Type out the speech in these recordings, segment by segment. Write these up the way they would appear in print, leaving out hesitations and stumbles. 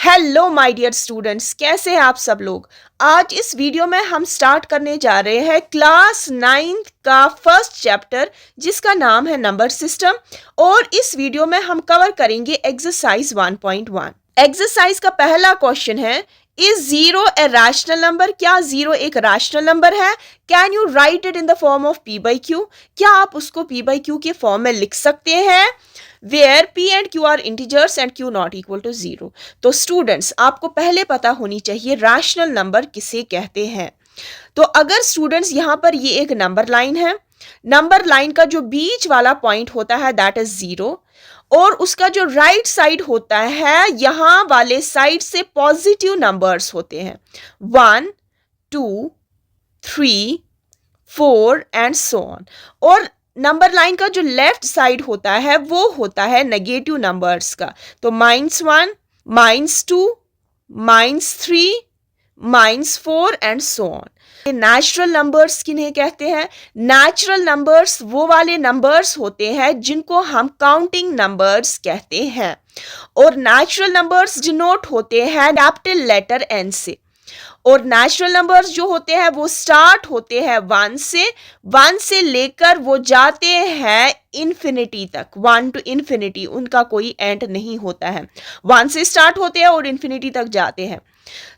Hello my dear students, कैसे हैं आप सब लोग। आज इस वीडियो में हम स्टार्ट करने जा रहे हैं क्लास 9th का फर्स्ट चैप्टर जिसका नाम है नंबर सिस्टम। और इस वीडियो में हम कवर करेंगे एक्सरसाइज 1.1। एक्सरसाइज का पहला क्वेश्चन है, is zero a rational number? क्या जीरो एक रैशनल नंबर है? Can you right it in the form of P by Q? क्या आप उसको पी बाई क्यू के फॉर्म में लिख सकते हैं? Where P and Q are integers and Q not equal to 0। तो स्टूडेंट्स, आपको पहले पता होनी चाहिए रैशनल नंबर किसे कहते हैं। तो अगर स्टूडेंट्स यहां पर ये एक नंबर लाइन है, नंबर लाइन का जो बीच वाला पॉइंट होता है दैट इज 0, और उसका जो राइट साइड होता है यहां वाले साइड से पॉजिटिव नंबर्स होते हैं 1 2 3 4 एंड सो ऑन। और नंबर लाइन का जो लेफ्ट साइड होता है वो होता है नेगेटिव नंबर्स का। तो -1 -2 -3 -4 and so on. Natural numbers किन्हें कहते हैं? नेचुरल नंबर्स वो वाले नंबर्स होते हैं जिनको हम काउंटिंग नंबर्स कहते हैं। और नेचुरल नंबर्स डिनोट होते हैं कैपिटल लेटर एन से। और नेचुरल नंबर्स जो होते हैं वो स्टार्ट होते हैं 1 से लेकर वो जाते हैं इन्फिनिटी तक, 1 to इन्फिनिटी, उनका कोई एंड नहीं होता है। 1 से स्टार्ट होते हैं और इन्फिनिटी तक जाते हैं।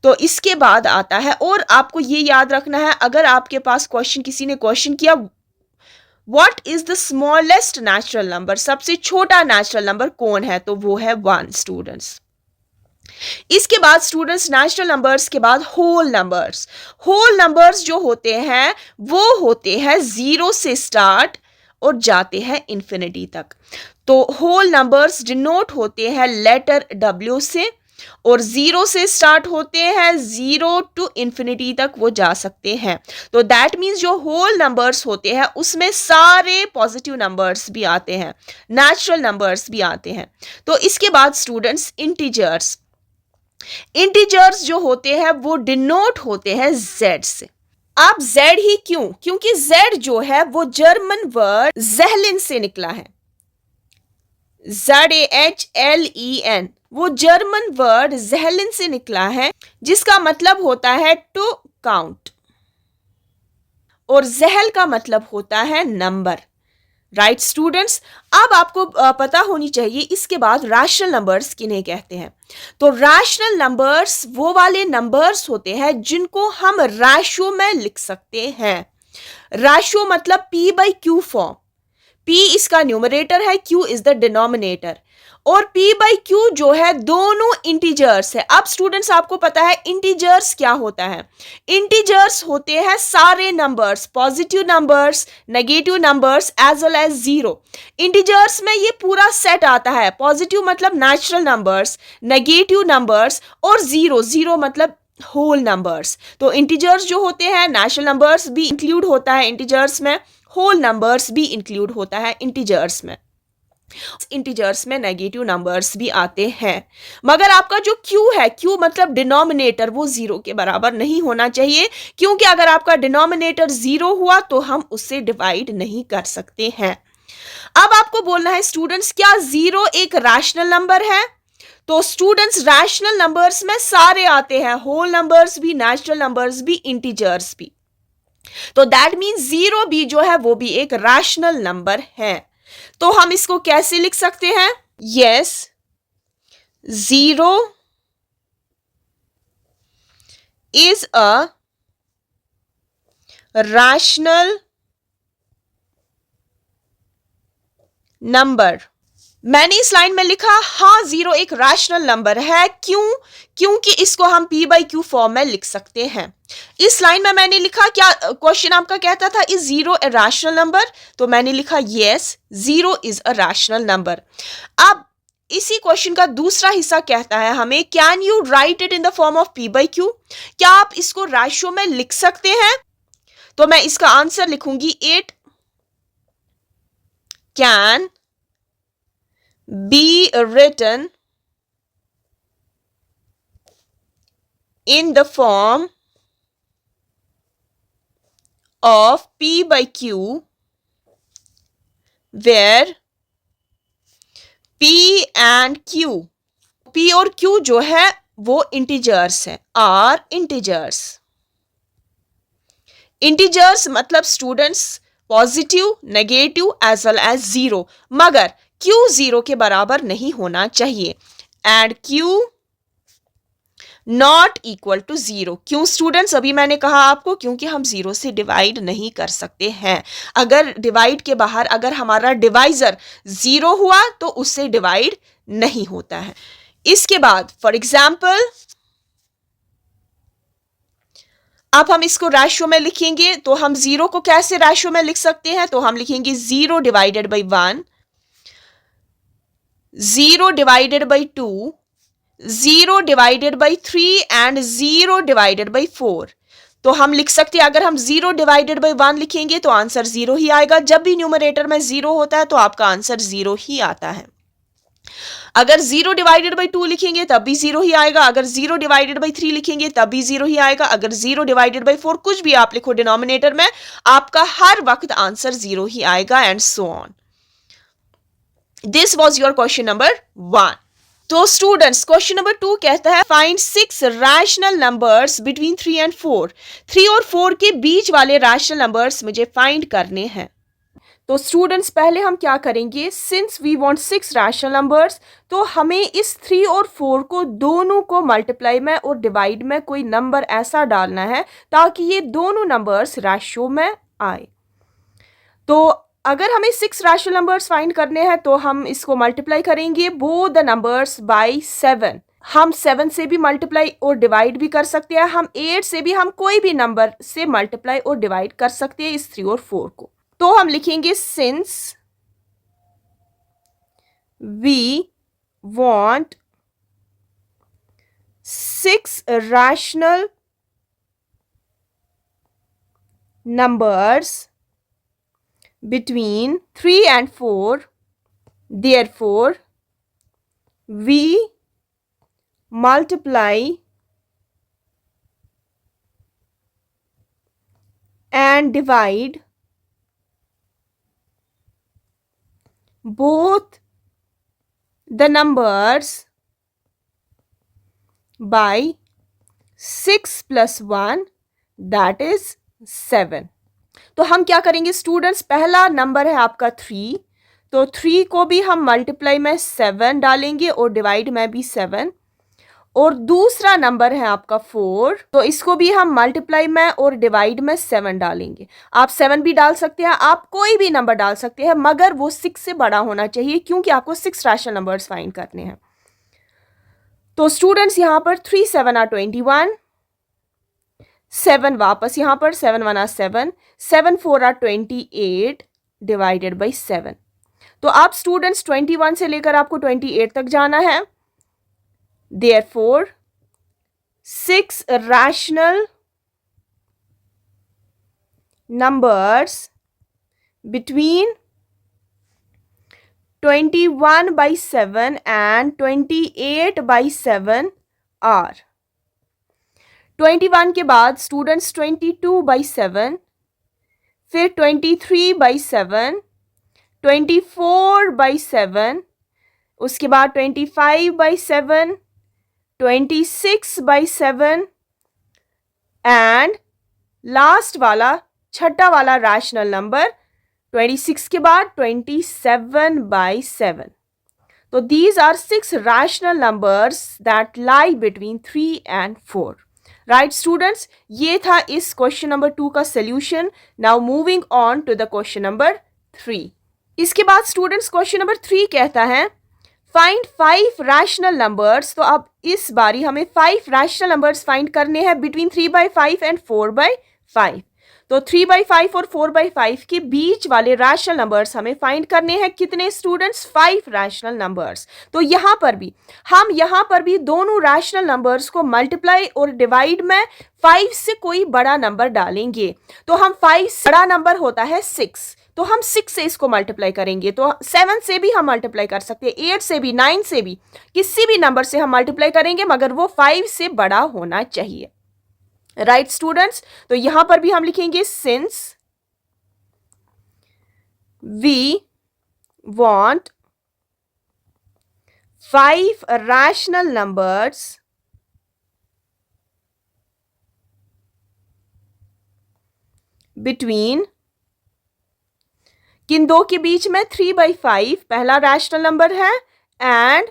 तो इसके बाद आता है, और आपको ये याद रखना है, अगर आपके पास किसी ने क्वेश्चन किया what is the smallest natural number, सबसे छोटा नेचुरल नंबर कौन है, तो वो है 1 स्टूडेंट्स। इसके बाद स्टूडेंट्स नेचुरल नंबर्स के बाद होल नंबर्स। होल नंबर्स जो होते हैं वो होते हैं 0 से स्टार्ट और जाते हैं इन्फिनिटी तक। तो होल नंबर्स डिनोट होते हैं लेटर W से, और 0 से स्टार्ट होते हैं 0 टू इन्फिनिटी तक वो जा सकते हैं। तो दैट मीन्स जो होल नंबर्स होते हैं उसमें सारे पॉजिटिव नंबर्स भी आते हैं, नेचुरल नंबर्स भी आते हैं। तो इसके बाद स्टूडेंट्स इंटीजर्स। इंटीजर्स जो होते हैं वो डिनोट होते हैं Z से। आप Z ही क्यों? क्योंकि Z जो है वो जर्मन वर्ड ज़ेहलिन से निकला है, ZAHLEN, वो जर्मन वर्ड ज़ेहलिन से निकला है जिसका मतलब होता है टू काउंट, और ज़ेहल का मतलब होता है नंबर। राइट स्टूडेंट्स, अब आपको पता होनी चाहिए इसके बाद रैशनल नंबर्स किन्हें कहते हैं। तो रैशनल नंबर्स वो वाले नंबर्स होते हैं जिनको हम रेशियो में लिख सकते हैं। रेशियो मतलब P by Q form. P इसका न्यूमरेटर है, Q इज द डिनोमिनेटर, और P बाई Q जो है दोनों इंटीजर्स है। अब स्टूडेंट्स आपको पता है इंटीजर्स क्या होता है। इंटीजर्स होते हैं सारे numbers, positive numbers, negative numbers as well as zero. Integers में ये पूरा सेट आता है, पॉजिटिव मतलब नेचुरल नंबर्स, नेगेटिव नंबर्स, और जीरो मतलब होल नंबर्स। तो इंटीजर्स जो होते हैं, नेचुरल नंबर्स भी इंक्लूड होता है इंटीजर्स में, होल नंबर्स भी इंक्लूड होता है इंटीजर्स में। इंटीजर्स में नेगेटिव नंबर्स भी आते हैं, मगर आपका जो Q है, Q मतलब डिनोमिनेटर, वो 0 के बराबर नहीं होना चाहिए, क्योंकि अगर आपका डिनोमिनेटर 0 हुआ तो हम उससे डिवाइड नहीं कर सकते हैं। अब आपको बोलना है स्टूडेंट्स, क्या 0 एक रैशनल नंबर है? तो स्टूडेंट्स रैशनल नंबर्स में सारे आते हैं, होल नंबर्स भी, नेचुरल नंबर्स भी, इंटीजर्स भी। तो दैट मीन्स 0 भी जो है वो भी एक रैशनल नंबर है। तो हम इसको कैसे लिख सकते हैं? Yes, 0 is a rational number. मैंने इस लाइन में लिखा हाँ 0 एक रैशनल नंबर है, क्यों? क्योंकि इसको हम P बाई Q फॉर्म में लिख सकते हैं। इस लाइन में मैंने लिखा, क्या क्वेश्चन आपका कहता था इज 0 ए रैशनल नंबर? तो मैंने लिखा yes, 0 is a rational number. अब इसी क्वेश्चन का दूसरा हिस्सा कहता है हमें, can you right it in the form of P by Q? क्या आप इसको रेशियो में लिख सकते हैं? तो मैं इसका आंसर लिखूंगी, it can be written in the form of P by Q, where P and Q, P और Q जो है वो इंटीजर्स हैं, आर इंटीजर्स। इंटीजर्स मतलब students positive, negative as well as zero, मगर क्यू जीरो के बराबर नहीं होना चाहिए and q not equal to zero. क्यों स्टूडेंट्स? अभी मैंने कहा आपको, क्योंकि हम जीरो से डिवाइड नहीं कर सकते हैं। अगर डिवाइड के बाहर अगर हमारा डिवाइजर जीरो हुआ तो उससे डिवाइड नहीं होता है। इसके बाद फॉर एग्जाम्पल अब हम इसको रैशियो में लिखेंगे, तो हम जीरो को कैसे रैशियो में लिख सकते हैं? तो हम लिखेंगे 0 divided by 1, 0 divided by 2, 0 divided by 3 and 0 divided by 4। तो हम लिख सकते हैं, अगर हम 0 डिवाइडेड बाई 1 लिखेंगे तो आंसर 0 ही आएगा। जब भी न्यूमरेटर में 0 होता है तो आपका आंसर 0 ही आता है। अगर 0 डिवाइडेड बाई 2 लिखेंगे तब भी 0 ही आएगा। अगर 0 डिवाइडेड बाई 3 लिखेंगे तब भी 0 ही आएगा। अगर 0 डिवाइडेड बाई 4 कुछ भी आप लिखो डिनोमिनेटर में, आपका हर वक्त आंसर 0 ही आएगा and so on. This was your question number 1। तो स्टूडेंट्स क्वेश्चन नंबर 2 कहता है find 6 rational numbers between 3 and 4। 3 और 4 के बीच वाले रैशनल नंबर्स मुझे फाइंड करने हैं। तो स्टूडेंट्स पहले हम क्या करेंगे, since we want 6 rational numbers, तो हमें इस 3 और 4 को दोनों को मल्टीप्लाई में और डिवाइड में कोई नंबर ऐसा डालना है ताकि ये दोनों नंबर्स रैशियो में आए। तो अगर हमें 6 रैशनल नंबर्स फाइंड करने हैं तो हम इसको मल्टीप्लाई करेंगे बोथ द नंबर्स बाय 7। हम 7 से भी मल्टीप्लाई और डिवाइड भी कर सकते हैं, हम 8 से भी, हम कोई भी नंबर से मल्टीप्लाई और डिवाइड कर सकते हैं इस 3 और 4 को। तो हम लिखेंगे since we want 6 rational numbers between 3 and 4, therefore we multiply and divide both the numbers by 6 plus 1, that is 7। तो हम क्या करेंगे स्टूडेंट्स, पहला नंबर है आपका 3, तो 3 को भी हम मल्टीप्लाई में 7 डालेंगे और डिवाइड में भी 7। और दूसरा नंबर है आपका 4, तो इसको भी हम मल्टीप्लाई में और डिवाइड में 7 डालेंगे। आप 7 भी डाल सकते हैं, आप कोई भी नंबर डाल सकते हैं, मगर वो 6 से बड़ा होना चाहिए क्योंकि आपको 6 रैशनल नंबर्स फाइंड करने हैं। तो स्टूडेंट्स यहां पर 3 7 are 21, 7 वापस यहां पर 7 1 are 7, 7 4 are 28 डिवाइडेड बाई 7। तो आप स्टूडेंट्स 21 से लेकर आपको 28 तक जाना है। Therefore 6 rational numbers between 21 by 7 and 28 by 7 are 21 के बाद स्टूडेंट्स 22 by 7, फिर 23 by 7, 24 by 7, उसके बाद 25 by 7, 26 by 7 एंड लास्ट वाला छठा वाला रैशनल नंबर 26 के बाद 27 by 7। तो these are 6 rational numbers that lie between 3 and 4। Right students, ये था इस क्वेश्चन नंबर 2 का solution. Now moving on to the question number 3। इसके बाद स्टूडेंट्स क्वेश्चन नंबर 3 कहता है फाइंड 5 रैशनल नंबर्स। तो अब इस बारी हमें 5 रैशनल नंबर्स फाइंड करने हैं बिटवीन 3 by 5 एंड 4 by 5। तो 3 by 5 और 4 by 5 के बीच वाले रैशनल नंबर्स हमें फाइंड करने हैं। कितने स्टूडेंट्स? 5 rational numbers. तो यहां पर भी दोनों रैशनल नंबर्स को मल्टीप्लाई और डिवाइड में 5 से कोई बड़ा नंबर डालेंगे। तो हम 5 से बड़ा नंबर होता है 6, तो हम 6 से इसको मल्टीप्लाई करेंगे। तो 7 से भी हम मल्टीप्लाई कर सकते हैं, 8 से भी, 9 से भी, किसी भी नंबर से हम मल्टीप्लाई करेंगे, मगर वो 5 से बड़ा होना चाहिए। राइट स्टूडेंट्स, तो यहां पर भी हम लिखेंगे since we want 5 rational numbers between, किन दो के बीच में? 3/5 पहला रैशनल नंबर है एंड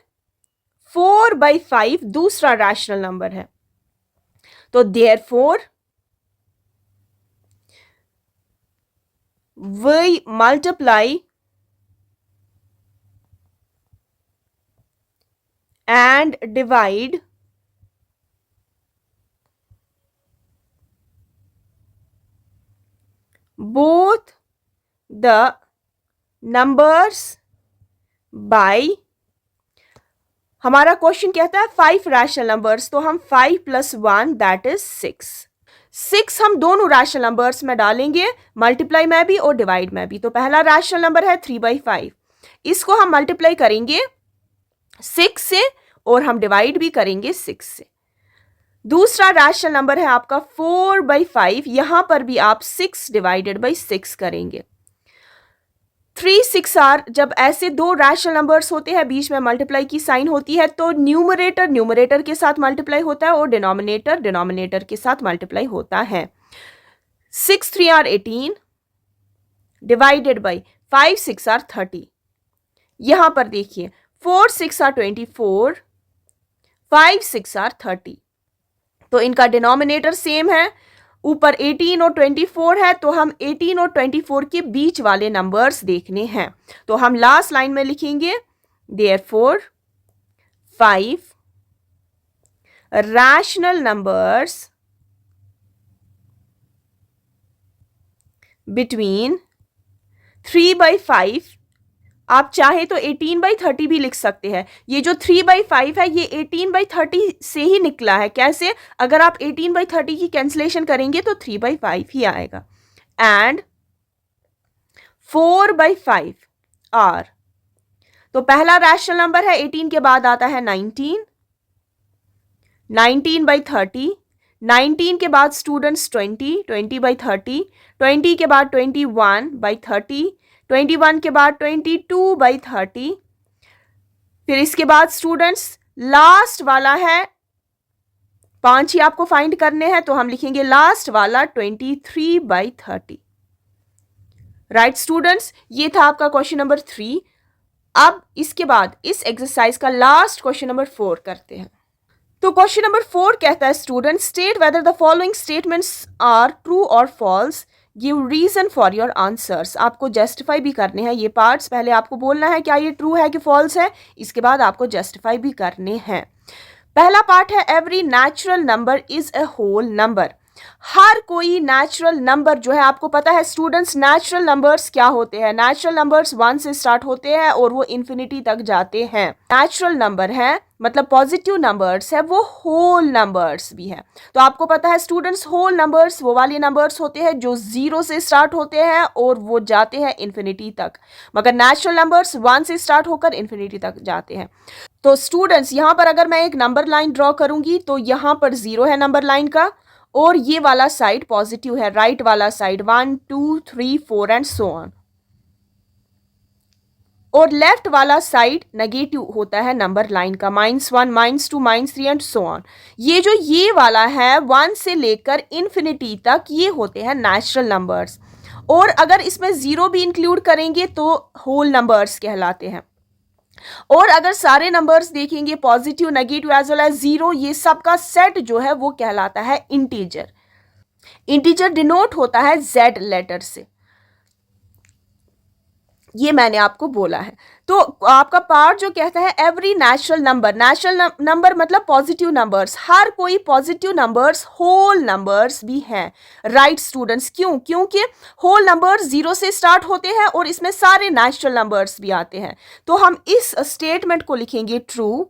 4/5 दूसरा रैशनल नंबर है। तो therefore we multiply and divide both the numbers by, हमारा क्वेश्चन कहता है 5 रैशनल नंबर्स, तो हम 5 + 1 दैट इज 6 हम दोनों रैशनल नंबर्स में डालेंगे, मल्टीप्लाई में भी और डिवाइड में भी। तो पहला रैशनल नंबर है 3/5, इसको हम मल्टीप्लाई करेंगे 6 से और हम डिवाइड भी करेंगे 6 से। दूसरा रैशनल नंबर है आपका 4/5, यहां पर भी आप 6 डिवाइडेड बाई 6 करेंगे। 3, 6 आर, जब ऐसे दो रैशनल नंबर्स होते हैं बीच में मल्टीप्लाई की साइन होती है तो न्यूमरेटर न्यूमरेटर के साथ मल्टीप्लाई होता है और डिनोमिनेटर डिनोमिनेटर के साथ मल्टीप्लाई होता है। 6 3 आर 18 डिवाइडेड बाई 5 6 आर 30। यहां पर देखिए 4 6 आर 24, 5 6 आर 30। तो इनका डिनोमिनेटर सेम है, ऊपर 18 और 24 है, तो हम 18 और 24 के बीच वाले नंबर्स देखने हैं। तो हम लास्ट लाइन में लिखेंगे देयरफॉर 5 रैशनल नंबर्स बिटवीन 3/5, आप चाहे तो 18/30 भी लिख सकते हैं। ये जो 3/5 है ये 18/30 से ही निकला है। कैसे? अगर आप 18/30 की कैंसिलेशन करेंगे तो 3/5 ही आएगा। एंड 4/5 आर, तो पहला रैशनल नंबर है 18 के बाद आता है 19, 19/30, 19 के बाद स्टूडेंट्स 20, 20/30, 20 के बाद 21/30, 21 के बाद 22/30, फिर इसके बाद स्टूडेंट्स लास्ट वाला है 5 ही आपको फाइंड करने हैं, तो हम लिखेंगे लास्ट वाला 23/30। राइट स्टूडेंट्स, ये था आपका क्वेश्चन नंबर 3। अब इसके बाद इस एक्सरसाइज का लास्ट क्वेश्चन नंबर 4 करते हैं। तो क्वेश्चन नंबर 4 कहता है student state whether the following statements are true और false, give reason for your answers. आपको जस्टिफाई भी करने हैं ये पार्ट्स, पहले आपको बोलना है क्या ये ट्रू है कि फॉल्स है, इसके बाद आपको जस्टिफाई भी करने हैं। पहला पार्ट है every natural number is a whole number. हर कोई नेचुरल नंबर जो है, आपको पता है स्टूडेंट्स नेचुरल नंबर्स क्या होते हैं? नेचुरल नंबर्स 1 से स्टार्ट होते हैं और वो इन्फिनिटी तक जाते हैं। नेचुरल नंबर है मतलब पॉजिटिव नंबर्स है, वो होल नंबर्स भी है। तो आपको पता है स्टूडेंट्स होल नंबर्स वो वाले नंबर्स होते हैं जो 0 से स्टार्ट होते हैं और वो जाते हैं इन्फिनिटी तक, मगर नेचुरल नंबर्स 1 से स्टार्ट होकर इन्फिनिटी तक जाते हैं। तो स्टूडेंट्स यहां पर अगर मैं एक नंबर लाइन ड्रॉ करूंगी तो यहां पर 0 है नंबर लाइन का, और ये वाला साइड पॉजिटिव है, राइट वाला साइड 1 2 3 4 एंड सो ऑन, और लेफ्ट वाला साइड नेगेटिव होता है नंबर लाइन का, -1 -2 -3 एंड सो ऑन। ये जो ये वाला है 1 से लेकर इन्फिनिटी तक ये होते हैं नेचुरल नंबर्स, और अगर इसमें 0 भी इंक्लूड करेंगे तो होल नंबर्स कहलाते हैं। और अगर सारे नंबर्स देखेंगे positive negative as well as 0, ये सबका सेट जो है वो कहलाता है इंटीजर। इंटीजर डिनोट होता है Z लेटर से, ये मैंने आपको बोला है। तो आपका पार्ट जो कहता है every natural number, natural number मतलब पॉजिटिव नंबर्स, हर कोई पॉजिटिव नंबर्स होल नंबर्स भी हैं। राइट स्टूडेंट्स, क्यों? क्योंकि होल नंबर्स 0 से स्टार्ट होते हैं और इसमें सारे नेचुरल नंबर्स भी आते हैं। तो हम इस स्टेटमेंट को लिखेंगे ट्रू।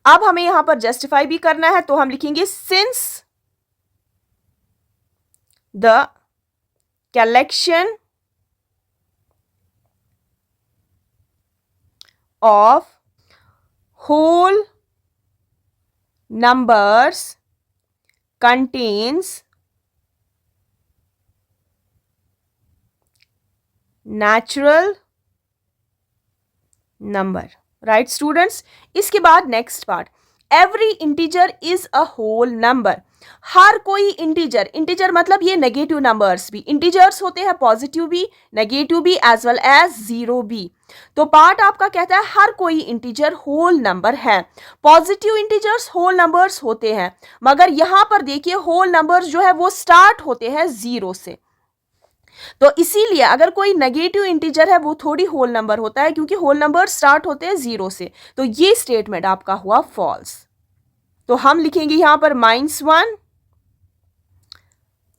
अब हमें यहां पर जस्टिफाई भी करना है, तो हम लिखेंगे since the collection of whole numbers contains natural number। Right students, इसके बाद next part every integer is a whole number. हर कोई इंटीजर, इंटीजर मतलब ये नेगेटिव नंबर्स भी, इंटीजर्स होते हैं पॉजिटिव भी, नेगेटिव भी, एज वेल एज जीरो भी। तो पार्ट आपका कहता है हर कोई इंटीजर होल नंबर है। पॉजिटिव इंटीजर्स होल नंबर्स होते हैं, मगर यहां पर देखिए होल नंबर्स जो है वो स्टार्ट होते हैं जीरो से। तो इसीलिए अगर कोई नेगेटिव इंटीजर है वो थोड़ी होल नंबर होता है, क्योंकि होल नंबर स्टार्ट होते हैं जीरो से। तो ये स्टेटमेंट आपका हुआ फॉल्स। तो हम लिखेंगे यहां पर -1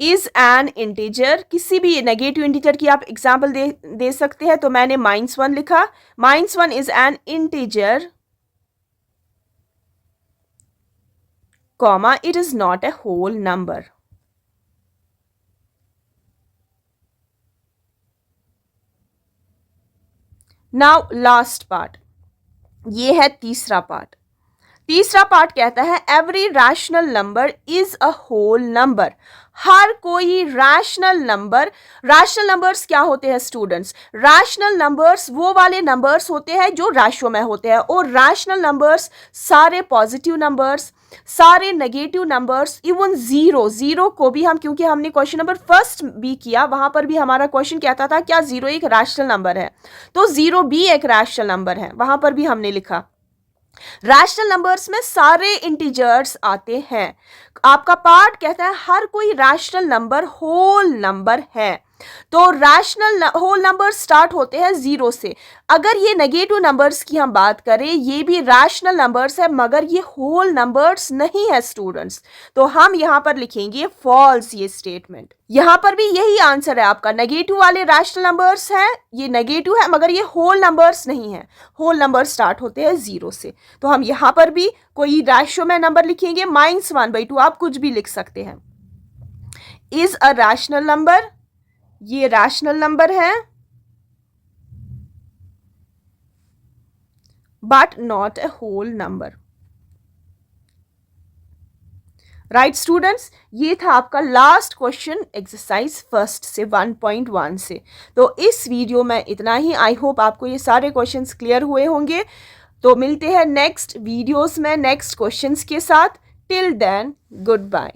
इज एन इंटीजर। किसी भी नेगेटिव इंटीजर की आप एग्जाम्पल दे सकते हैं, तो मैंने -1 लिखा। -1 is an integer, comma, it is not a whole number. Now last part, ये है तीसरा पार्ट। तीसरा पार्ट कहता है every rational number is a whole number. हर कोई रैशनल नंबर, रैशनल नंबर्स क्या होते हैं स्टूडेंट्स? रैशनल नंबर्स वो वाले नंबर्स होते हैं जो रेशियो में होते हैं, और रैशनल नंबर्स सारे पॉजिटिव नंबर्स, सारे नेगेटिव नंबर्स, इवन जीरो को भी हम, क्योंकि हमने क्वेश्चन नंबर फर्स्ट भी किया, वहां पर भी हमारा क्वेश्चन कहता था क्या जीरो एक रैशनल नंबर है, तो जीरो भी एक रैशनल नंबर है, वहां पर भी हमने लिखा। रैशनल नंबर्स में सारे इंटीजर्स आते हैं। आपका पार्ट कहता है हर कोई रैशनल नंबर होल नंबर है। तो रैशनल होल नंबर स्टार्ट होते हैं जीरो से। अगर ये नेगेटिव नंबर्स की हम बात करें, ये भी रैशनल नंबर्स है, मगर ये होल नंबर्स नहीं है स्टूडेंट्स। तो हम यहां पर लिखेंगे फॉल्स ये स्टेटमेंट। यहां पर भी यही आंसर है आपका, नेगेटिव वाले रैशनल नंबर्स हैं, ये नेगेटिव है मगर ये होल नंबर्स नहीं है। होल नंबर स्टार्ट होते हैं जीरो से। तो हम यहां पर भी कोई रेशियो में नंबर लिखेंगे, -1/2, आप कुछ भी लिख सकते हैं। इज अ रैशनल नंबर, ये रैशनल नंबर है, but not a whole number. Right students, ये था आपका लास्ट क्वेश्चन एक्सरसाइज फर्स्ट से 1.1 से। तो इस वीडियो में इतना ही। आई होप आपको ये सारे क्वेश्चंस क्लियर हुए होंगे। तो मिलते हैं नेक्स्ट वीडियोस में नेक्स्ट क्वेश्चंस के साथ। Till then, good bye.